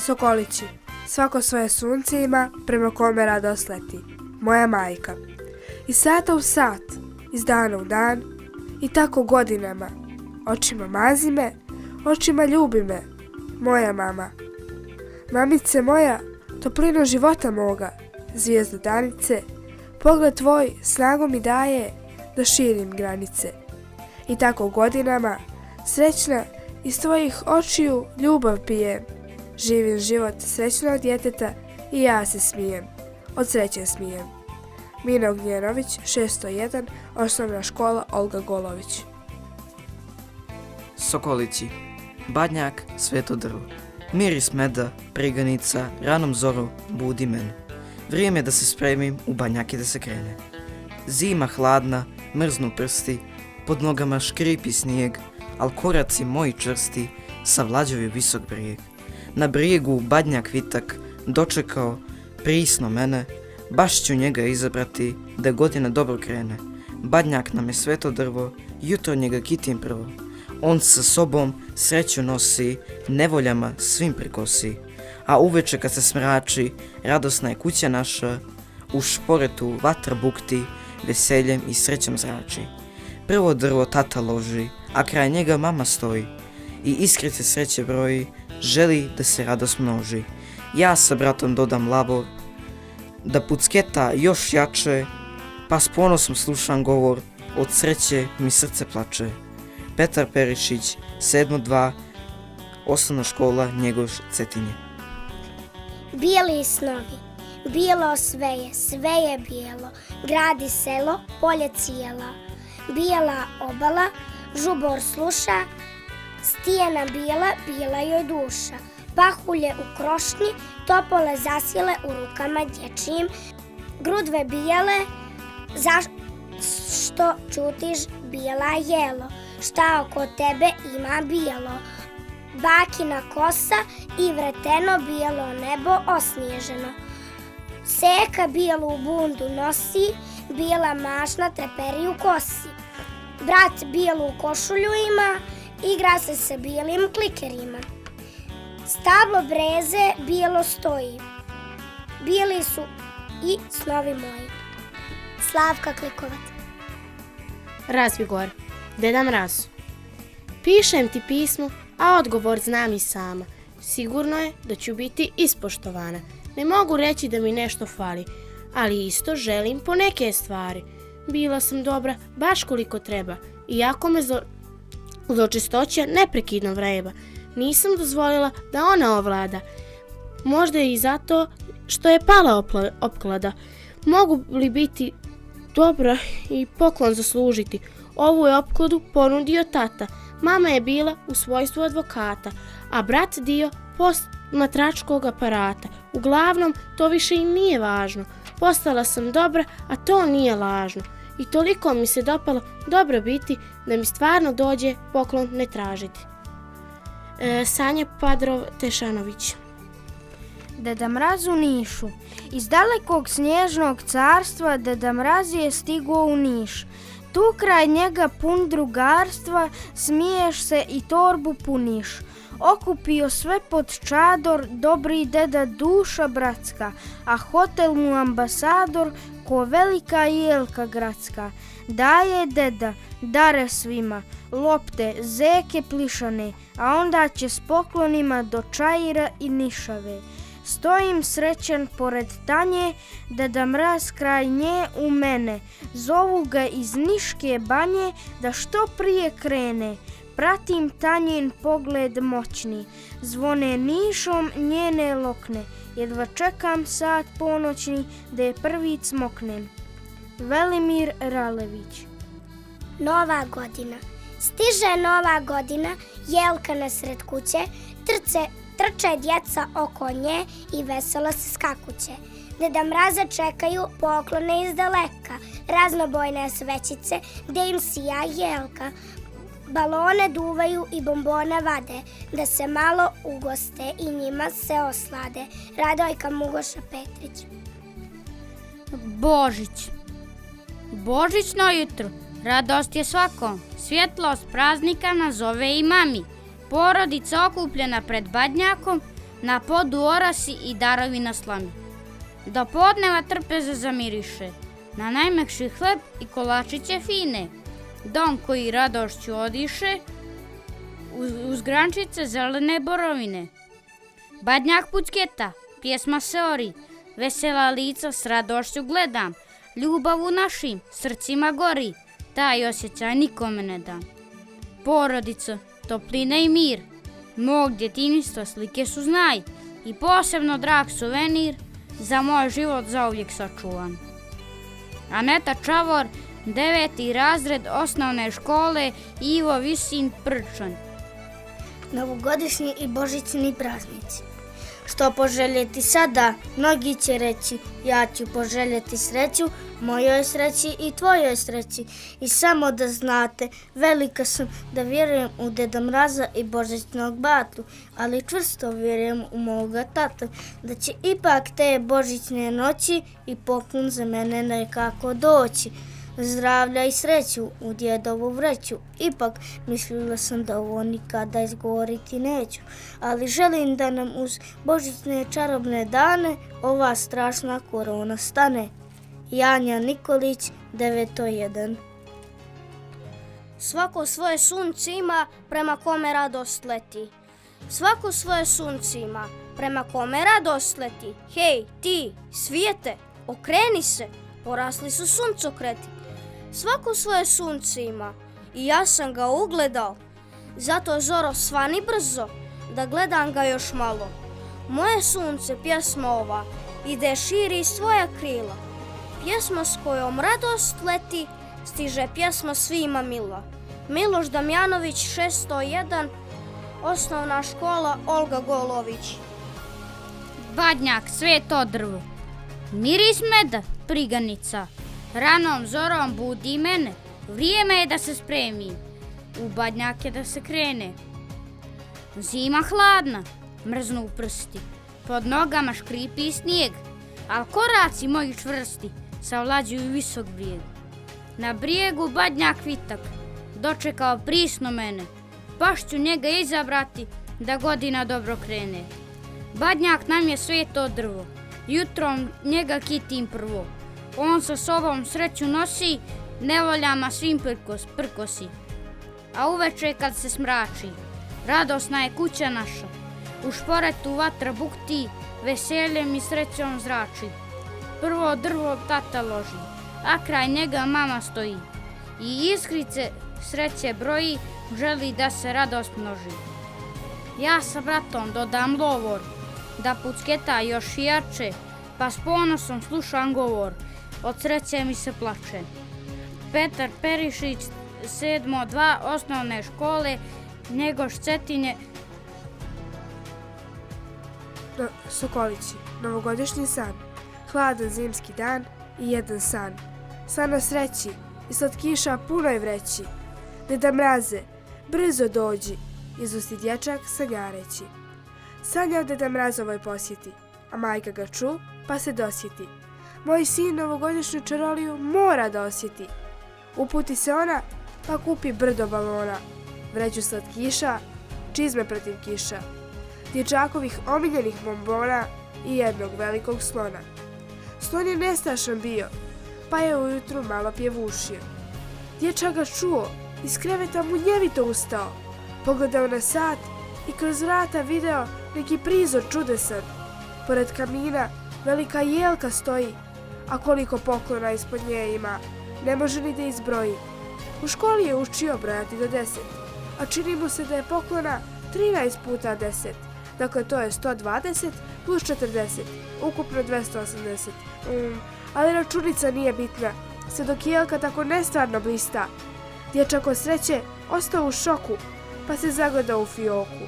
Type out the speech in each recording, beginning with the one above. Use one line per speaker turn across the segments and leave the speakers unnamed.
Sokolići, svako svoje sunce ima prema kome radost leti. Moja majka. Iz sata u sat, iz dana u dan i tako godinama. Očima mazi me, očima ljubi me. Moja mama. Mamice moja, toplino života moga, zvijezdo danice, pogled tvoj snagu mi daje da širim granice. I tako godinama, srećna, iz tvojih očiju ljubav pijem. Živim život srećnog djeteta i ja se smijem. Od sreće smijem. Mina Ognjenović, 601, osnovna škola Olga Golović.
Sokolići, Badnjak, sveto drvo. Miris meda, priganica, ranom zoru budi mene. Vrijeme da se spremim u Badnjak i da se krene. Zima hladna, mrznu prsti, pod nogama škripi snijeg, al koraci moji čvrsti savlađuju visok brijeg. Na brijegu Badnjak vitak dočekao prisno mene, baš ću njega izabrati da godina dobro krene. Badnjak nam je sveto drvo, jutro njega kitim prvo. On sa sobom sreću nosi, nevoljama svim prikosi. A uveče kad se smrači, radosna je kuća naša, u šporetu vatra bukti, veseljem i srećom zrači. Prvo drvo tata loži, a kraj njega mama stoji i iskrice sreće broji, želi da se radost množi. Ja sa bratom dodam labor, da pucketa još jače, pa s ponosom slušam govor, od sreće mi srce plače. Petar Perišić, 7.2, osnovna škola Njegoš, Cetinje.
Bijeli snovi, bijelo sve je bijelo, grad i selo, polje cijela. Bijela obala, žubor sluša, stijena bijela joj duša. Pahulje u krošnji, topole zasjele u rukama dječjim. Grudve bijele, zašto čutiš bijela jelo? Šta oko tebe ima bijelo? Bakina kosa i vreteno bijelo nebo osnježeno. Seka bijelu bundu nosi, bijela mašna treperi u kosi. Brat bijelu košulju ima, igra se sa bijelim klikerima. Stablo breze bijelo stoji, bijeli su i snovi moji. Slavka Klikovac.
Razvigor, Deda Mraz. Pišem ti pismo, a odgovor znam i sama. Sigurno je da ću biti ispoštovana. Ne mogu reći da mi nešto fali, ali isto želim po neke stvari. Bila sam dobra baš koliko treba, iako me zločestoća neprekidno vreba. Nisam dozvolila da ona ovlada. Možda i zato što je pala opklada. Mogu li biti dobra i poklon zaslužiti? Ovu je opkladu ponudio tata. Mama je bila u svojstvu advokata, a brat dio posmatračkog aparata. Uglavnom, to više i nije važno. Postala sam dobra, a to nije lažno. I toliko mi se dopalo dobro biti da mi stvarno dođe poklon ne tražiti. Sanja Padrov Tešanović.
Deda Mraz u Nišu. Iz dalekog snježnog carstva Deda Mraz je stigao u Niš. Tu kraj njega pun drugarstva, smiješ se i torbu puniš. Okupio sve pod čador, dobri deda duša bratska, a hotel mu ambasador ko velika jelka gradska. Daje deda dare svima, lopte, zeke plišane, a onda će s poklonima do Čaira i Nišave. Stojim srećan pored Tanje, Deda Mraz kraj nje u mene. Zovu ga iz Niške banje da što prije krene. Pratim Tanjin pogled moćni, zvone Nišom njene lokne. Jedva čekam sat ponoćni da je prvi cmoknem. Velimir Ralević.
Nova godina. Stiže nova godina, jelka nasred kuće, trče djeca oko nje i veselo se skakuće. Deda Mraza čekaju poklone iz daleka, raznobojne svećice gdje im sija jelka. Balone duvaju i bombone vade, da se malo ugoste i njima se oslade. Radojka Mugoša Petrić.
Božić. Božićno jutro, radost je svakom, svjetlost praznika nazove i mami. Porodica okupljena pred Badnjakom, na podu orasi i darovi na slami. Do podneva trpeza zamiriše, na najmekši hleb i kolačiće fine. Dom koji radošću odiše, uz grančice zelene borovine. Badnjak pucketa, pjesma se ori, vesela lica s radošću gledam, ljubav u našim srcima gori, taj osjećaj nikome ne dam. Porodica, toplina i mir, mog djetinjstva slike su znaj i posebno drag suvenir, za moj život zauvijek sačuvan. Aneta Čavor, 9. razred osnovne škole Ivo Visin Prčan.
Novogodišnji i božićni praznici. Što poželjeti sada, mnogi će reći, ja ću poželjeti sreću, mojoj sreći i tvojoj sreći. I samo da znate, velika sam da vjerujem u Deda Mraza i božićnog batlu, ali čvrsto vjerujem u moga tatu, da će ipak te božićne noći i poklon za mene nekako doći. Zdravlja i sreću u djedovu vreću, ipak mislila sam da ovo nikada izgovoriti neću, ali želim da nam uz božićne čarobne dane ova strašna korona stane. Janja Nikolić, 9.1.
Svako svoje sunce ima prema kome radost leti. Svako svoje sunce ima prema kome radost leti. Hej, ti, svijete, okreni se, porasli su suncokreti. Svako svoje sunce ima i ja sam ga ugledao, zato zoro svani brzo, da gledam ga još malo. Moje sunce, pjesma ova, ide širi svoja krila. Pjesma s kojom radost leti, stiže pjesma svima mila. Miloš Damjanović, 601, osnovna škola Olga Golović.
Badnjak, sveto drvo, miris meda, priganica, ranom zorom budi mene, vrijeme je da se spremim, u badnjake da se krene. Zima hladna, mrznu prsti, pod nogama škripi snijeg, al koraci moji čvrsti savlađuju visok brijeg. Na brijegu badnjak vitak, dočekao prisno mene, baš ću njega izabrati da godina dobro krene. Badnjak nam je sveto drvo, jutrom njega kitim prvo. On sa sobom sreću nosi, nevoljama svim prkosi. A uveče kad se smrači, radosna je kuća naša. U šporetu vatra bukti, veseljem i srećom zrači. Prvo drvo tata loži, a kraj njega mama stoji. I iskrice sreće broji, želi da se radost množi. Ja sa bratom dodam lovor, da pucketa još jače, pa s ponosom slušam govor, od sreće mi se plače. Petar Perišić, 7.2 osnovne škole, Njegoš Cetinje.
Sokolići, novogodišnji san, hladan zimski dan i jedan san. San o sreći i slatkiša punoj vreći. Deda Mraze, brzo dođi, izusti dječak sanjareći. Sanja o Deda Mrazovoj posjeti, a majka ga ču pa se dosjeti. Moj sin novogodišnju čaroliju mora da osjeti. Uputi se ona pa kupi brdo balona, vreću slatkiša, čizme protiv kiša, dječakovih omiljenih bombona i jednog velikog slona. Slon je nestašan bio, pa je ujutru malo pjevušio. Dječak ga čuo, iz kreveta mu njevito ustao, pogledao na sat i kroz vrata video neki prizor čudesan. Pored kamina velika jelka stoji, a koliko poklona ispod nje ima, ne može ni da izbroji. U školi je učio brojati do 10, a čini mu se da je poklona 13 puta 10. Dakle, to je 120 plus 40, ukupno 280. Ali računica nije bitna, sve dok jelka tako nestvarno blista. Dječak od sreće ostao u šoku, pa se zagledao u fioku.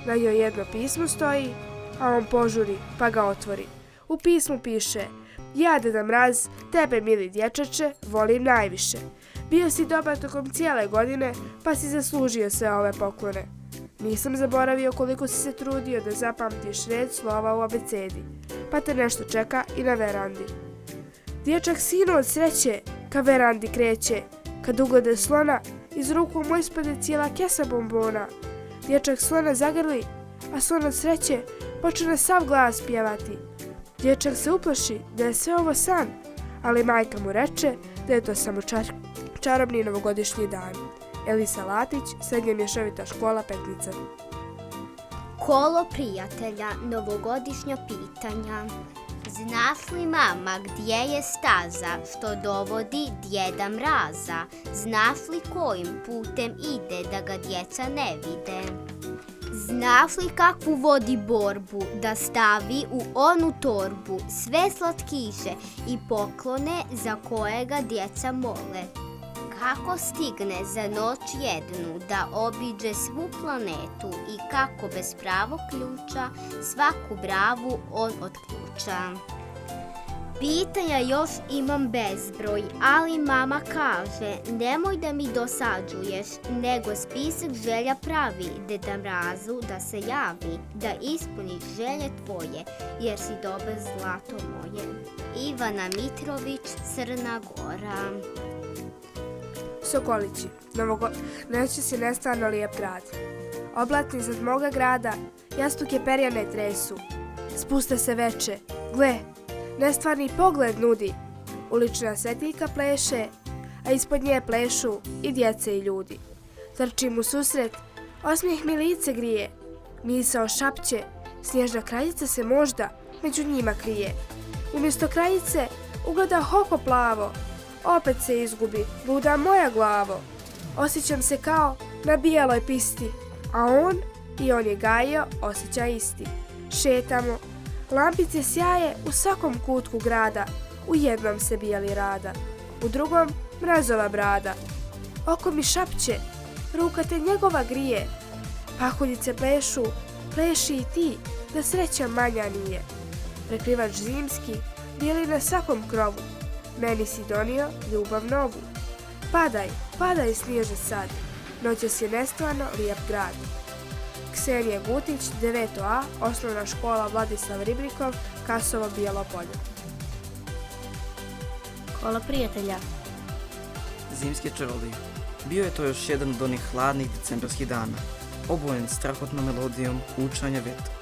Na njoj jedno pismo stoji, a on požuri pa ga otvori. U pismu piše: ja, Deda Mraz, tebe, mili dječače, volim najviše. Bio si dobar tokom cijele godine, pa si zaslužio sve ove poklone. Nisam zaboravio koliko si se trudio da zapamtiš red slova u abecedi, pa te nešto čeka i na verandi. Dječak sinu od sreće ka verandi kreće, kad uglede slona, iz ruku mu ispade cijela kesa bombona. Dječak slona zagrli, a slon od sreće počne sav glas pjevati. Dječak se uplaši da je sve ovo san, ali majka mu reče da je to samo čarobni novogodišnji dan. Elisa Latić, srednja mješovita škola Petnica.
Kolo prijatelja, novogodišnja pitanja. Znaš li mama gdje je staza što dovodi Djeda Mraza? Znaš li kojim putem ide da ga djeca ne vide? Znaš li kakvu vodi borbu da stavi u onu torbu sve slatkiše i poklone za koje ga djeca mole? Kako stigne za noć jednu da obiđe svu planetu i kako bez pravog ključa svaku bravu on otključa? Pitanja još imam bezbroj, ali mama kaže nemoj da mi dosađuješ, nego spisak želja pravi Deda Mrazu da se javi, da ispuni želje tvoje, jer si dobar zlato moje. Ivana Mitrović, Crna Gora.
Sokolići, noći si nestvarno lijep grad. Oblatni iznad moga grada, jastuke perjane tresu. Spuste se veče, gle, nestvarni pogled nudi. Ulična svetiljka pleše, a ispod nje plešu i djece i ljudi. Trčim u susret, osmijeh mi lice grije. Misao šapće, snježna kraljica se možda među njima krije. Umjesto kraljice ugleda oko plavo, opet se izgubi, luda moja glavo. Osjećam se kao na bijeloj pisti, a on je gajio osjećaj isti. Šetamo, lampice sjaje u svakom kutku grada, u jednom se bijeli rada, u drugom mrazova brada. Oko mi šapće, ruka te njegova grije, pahuljice plešu, pleši i ti, da sreća manja nije. Prekrivač zimski bijeli na svakom krovu, meni si donio ljubav novu. Padaj, padaj snježe sad, noćas je nestvarno lijep grad. Ksenija Gutić, 9A, osnovna škola Vladislav Ribrikov, Kasovo, Bijelo Polje.
Kolo prijatelja.
Zimske čarolije. Bio je to još jedan od onih hladnih decembarskih dana, obojen strahotnom melodijom učanja vetra.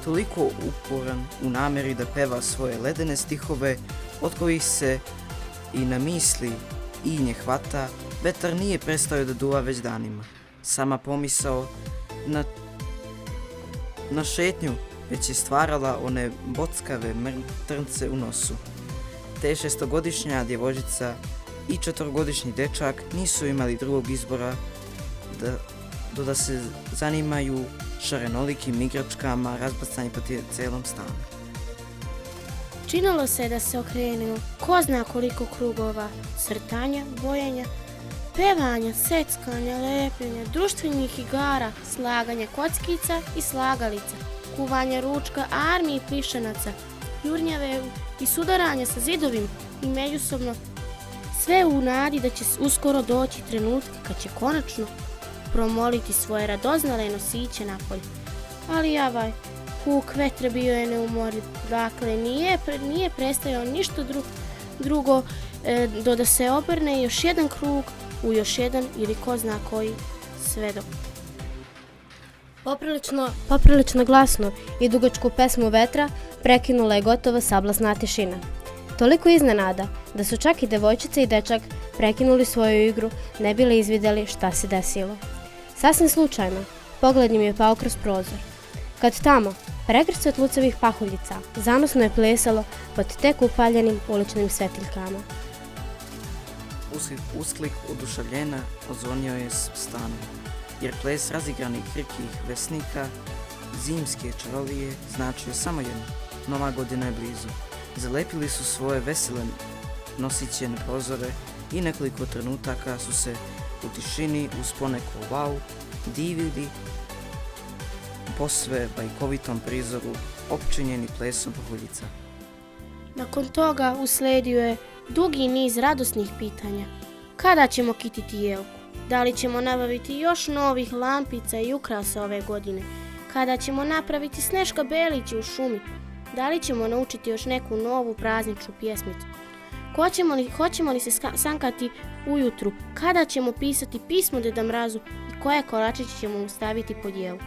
Toliko uporan u namjeri da peva svoje ledene stihove, od kojih se i na misli i nje hvata, vetar nije prestao da duva već danima. Sama pomisao na šetnju već je stvarala one bockave trnce u nosu. Te 6-godišnja djevojčica i 4-godišnji dečak nisu imali drugog izbora da se zanimaju šarenolikim igračkama razbacani po cijelom stanu.
Činilo se da se okrenuo ko zna koliko krugova, crtanja, bojenja, pevanja, seckanja, lepljenja, društvenih igara, slaganja kockica i slagalica, kuvanja ručka, armiji plišanaca, jurnjave i sudaranja sa zidovim i međusobno, sve u nadi da će uskoro doći trenutak kad će konačno promoliti svoje radoznale nosiće napolje. Ali javaj, huk vetra bio je neumorljiv, dakle nije prestajao ništa drugo do da se obrne još jedan krug u još jedan ili ko zna koji svedok.
Poprilično glasno i dugačku pesmu vetra prekinula je gotovo sablasna tišina. Toliko iznenada da su čak i devojčica i dečak prekinuli svoju igru, ne bili izvidjeli šta se desilo. Sasvim slučajno, pogled im je pao kroz prozor. Kad tamo, pregršt od lucevih pahuljica, zanosno je plesalo pod tek upaljenim uličnim svetiljkama.
Usklik oduševljena ozvonio je stanom, jer ples razigranih krikih vesnika, zimske čarolije, značio samo jedno. Nova godina je blizu. Zalepili su svoje vesele nosiće na prozore i nekoliko trenutaka su se u tišini uz poneko wow divili posve bajkovitom prizoru opčinjeni plesom pahuljica.
Nakon toga uslijedio je dugi niz radosnih pitanja. Kada ćemo kititi jelku? Da li ćemo nabaviti još novih lampica i ukrasa ove godine? Kada ćemo napraviti Sneška Belića u šumi? Da li ćemo naučiti još neku novu prazničnu pjesmicu? Hoćemo li se sankati ujutru? Kada ćemo pisati pismo Deda Mrazu i koje kolačiće ćemo mu staviti pod jelku?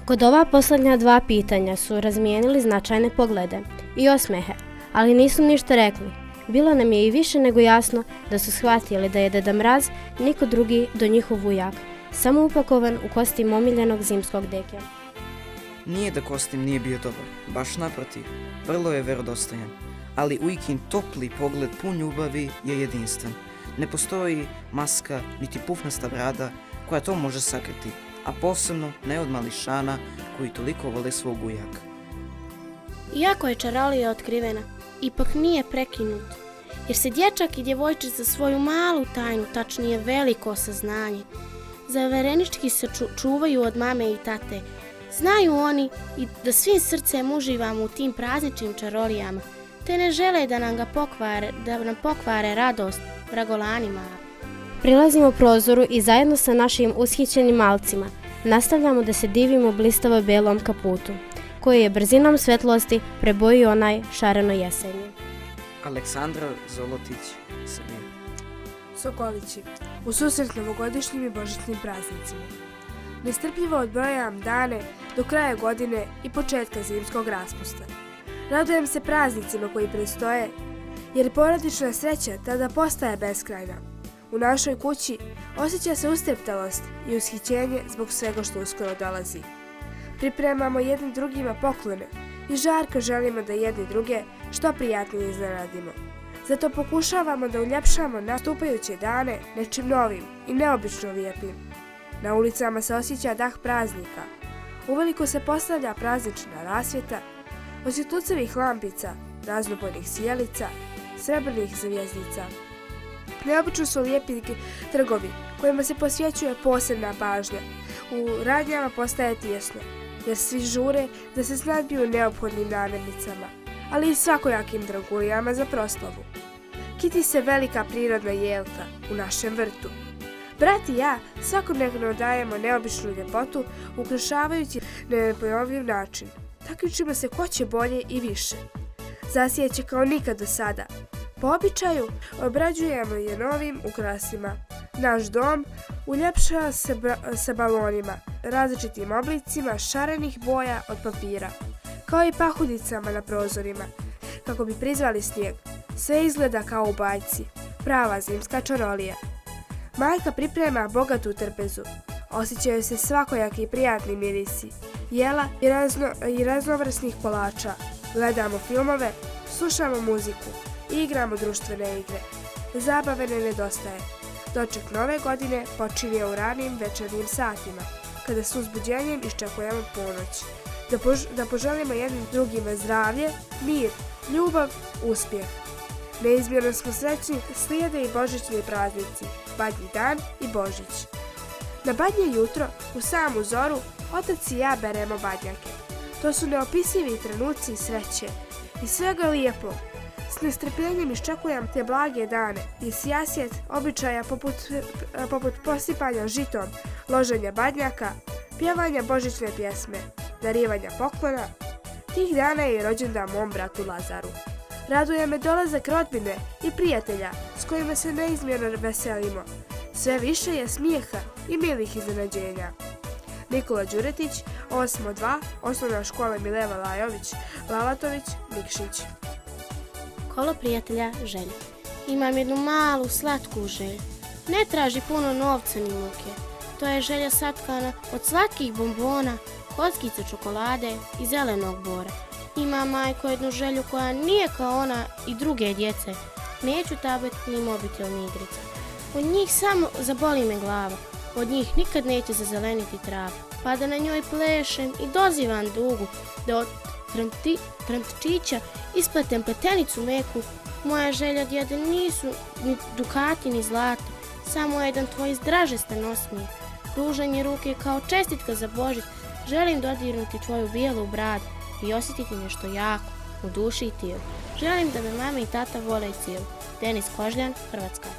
Kod ova posljednja dva pitanja su razmijenili značajne poglede i osmehe, ali nisu ništa rekli. Bilo nam je i više nego jasno da su shvatili da je Deda Mraz niko drugi do njihov ujak, samo upakovan u kostim omiljenog zimskog dekja.
Nije da kostim nije bio dobar, baš naprotiv, vrlo je verodostojan, ali ujkin topli pogled pun ljubavi je jedinstven. Ne postoji maska niti pufnasta brada koja to može sakriti, a posebno ne od mališana koji toliko vole svog ujaka.
Iako je čarolija otkrivena, ipak nije prekinut, jer se dječak i djevojčica svoju malu tajnu, tačnije veliko saznanje, zaverenički se čuvaju od mame i tate. Znaju oni i da svim srcem uživamo u tim prazničnim čarolijama, te ne žele da nam pokvare radost vragolanima.
Prilazimo prozoru i zajedno sa našim ushićenim malcima nastavljamo da se divimo blistavo belom kaputu, koji je brzinom svetlosti prebojio onaj šareno jesenje.
Aleksandra Zolotić, Srbija.
Sokolići, u susret novogodišnjim i božićnim praznicima. Nestrpljivo odbrojam dane do kraja godine i početka zimskog raspusta. Radujem se praznicima koji predstoje, jer porodična sreća tada postaje beskrajna. U našoj kući osjeća se ustreptalost i ushićenje zbog svega što uskoro dolazi. Pripremamo jedni drugima poklone i žarko želimo da jedni druge što prijatnije iznenadimo. Zato pokušavamo da uljepšamo nastupajuće dane nečim novim i neobično lijepim. Na ulicama se osjeća dah praznika. Uveliko se postavlja praznična rasvjeta, od svjetlucevih lampica, raznobojnih sjelica, srebrnih zvjezdica. Neobično su lijepi trgovi kojima se posvećuje posebna pažnja. U radnjama postaje tijesno, jer svi žure da se snadbiju neophodnim namirnicama, ali i svakojakim dragulijama za proslavu. Kiti se velika prirodna jelka u našem vrtu. Brat i ja svakodnevno dajemo neobičnu ljepotu ukrašavajući na nepojmljiv način. Takmičimo se ko će bolje i više. Zasijeće kao nikad do sada. Po običaju obrađujemo je novim ukrasima. Naš dom uljepšava se sa balonima, različitim oblicima šarenih boja od papira, kao i pahuljicama na prozorima, kako bi prizvali snijeg. Sve izgleda kao u bajci, prava zimska čarolija. Majka priprema bogatu trpezu, osjećaju se svakojaki i prijatni mirisi, jela i raznovrsnih kolača. Gledamo filmove, slušamo muziku i igramo društvene igre. Zabave ne nedostaje. Doček nove godine počinje u ranim večernjim satima, kada s uzbuđenjem iščekujemo ponoć. Da poželimo jednim drugima zdravlje, mir, ljubav, uspjeh. Neizmjerno smo srećni, slijede i božićni praznici, Badnji dan i Božić. Na Badnje jutro, u samu zoru, otac i ja beremo badnjake. To su neopisivi trenuci sreće i svega lijepo. S nestrpljenjem iščekujem te blage dane i sjasjet običaja poput posipanja žitom, loženja badnjaka, pjevanja božićne pjesme, darivanja poklona. Tih dana je i rođendan mom bratu Lazaru. Raduje me dolazak rodbine i prijatelja s kojima se neizmjerno veselimo. Sve više je smijeha i milih iznenađenja. Nikola Đuretić, 8.2, Osnovna škola Mileva Lajović, Lalatović, Nikšić.
Kolo prijatelja želje. Imam jednu malu, slatku želju. Ne traži puno novca ni muke. To je želja satkana od slatkih bombona, kockice čokolade i zelenog bora. Ima majko jednu želju koja nije kao ona i druge djece. Neću tablet ni mobitel ni igrice. Od njih samo zaboli me glava. Od njih nikad neće zazeleniti trava. Pa da na njoj plešem i dozivam dugu, da od trantčića isplatem pletenicu meku. Moja želja, djede, nisu ni dukati ni zlato, samo jedan tvoj zdražestan osmijeh. Pružanje ruke kao čestitka za Božić, želim dodirnuti tvoju bijelu bradu i osjetiti nešto jako u duši i tijelu. Želim da me mama i tata vole i cijelu. Denis Kožljan, Hrvatska.